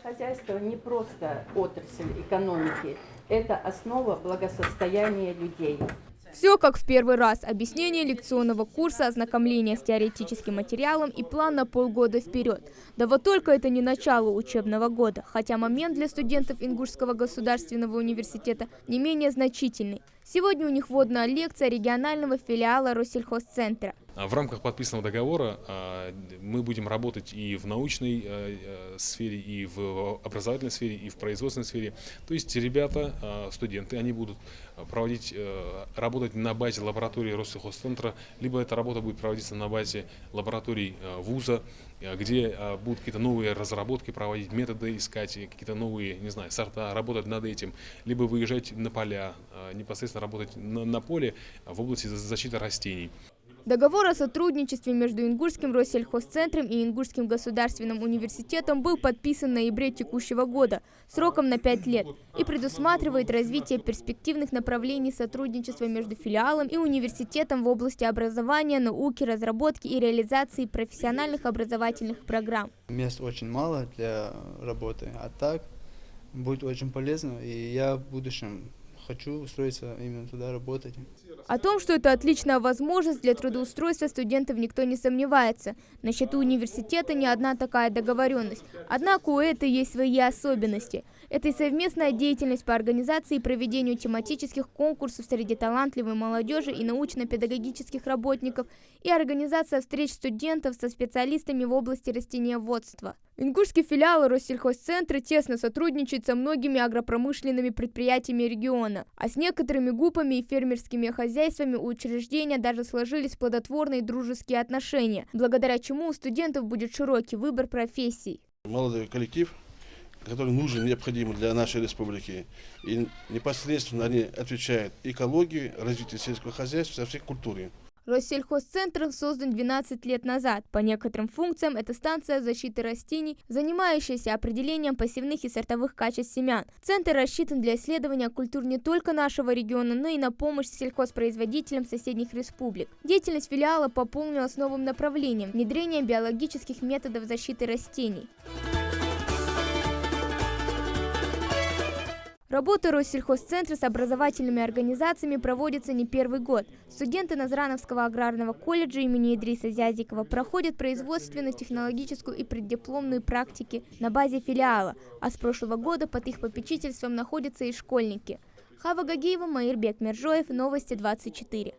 хозяйство не просто отрасль экономики, это основа благосостояния людей. Все как в первый раз. Объяснение лекционного курса, ознакомление с теоретическим материалом и план на полгода вперед. Да вот только это не начало учебного года, хотя момент для студентов Ингушского государственного университета не менее значительный. Сегодня у них вводная лекция регионального филиала Россельхозцентра. В рамках подписанного договора мы будем работать и в научной сфере, и в образовательной сфере, и в производственной сфере. То есть ребята, студенты, они будут работать на базе лаборатории Россельхозцентра, либо эта работа будет проводиться на базе лабораторий вуза, где будут какие-то новые разработки проводить, методы искать, какие-то новые, не знаю, сорта, работать над этим, либо выезжать на поля, непосредственно работать на поле в области защиты растений. Договор о сотрудничестве между Ингушским Россельхозцентром и Ингушским государственным университетом был подписан в ноябре текущего года сроком на 5 лет и предусматривает развитие перспективных направлений сотрудничества между филиалом и университетом в области образования, науки, разработки и реализации профессиональных образовательных программ. Мест очень мало для работы, а так будет очень полезно, и я в будущем хочу устроиться именно туда работать. О том, что это отличная возможность для трудоустройства студентов, никто не сомневается. На счету университета не одна такая договоренность. Однако у этой есть свои особенности. Это и совместная деятельность по организации и проведению тематических конкурсов среди талантливой молодежи и научно-педагогических работников, и организация встреч студентов со специалистами в области растениеводства. Ингушский филиал Россельхозцентра тесно сотрудничает со многими агропромышленными предприятиями региона, а с некоторыми ГУПами и фермерскими хозяйствами у учреждения даже сложились плодотворные дружеские отношения, благодаря чему у студентов будет широкий выбор профессий. Молодой коллектив, который нужен, необходим для нашей республики, и непосредственно они отвечают экологии, развитию сельского хозяйства, со всей культуры. Россельхозцентр создан 12 лет назад. По некоторым функциям это станция защиты растений, занимающаяся определением посевных и сортовых качеств семян. Центр рассчитан для исследования культур не только нашего региона, но и на помощь сельхозпроизводителям соседних республик. Деятельность филиала пополнилась новым направлением – внедрение биологических методов защиты растений. Работа Россельхозцентра с образовательными организациями проводится не первый год. Студенты Назрановского аграрного колледжа имени Идриса Зязикова проходят производственно-технологическую и преддипломную практики на базе филиала, а с прошлого года под их попечительством находятся и школьники. Хава Гагиева, Маирбек Мержоев, Новости 24.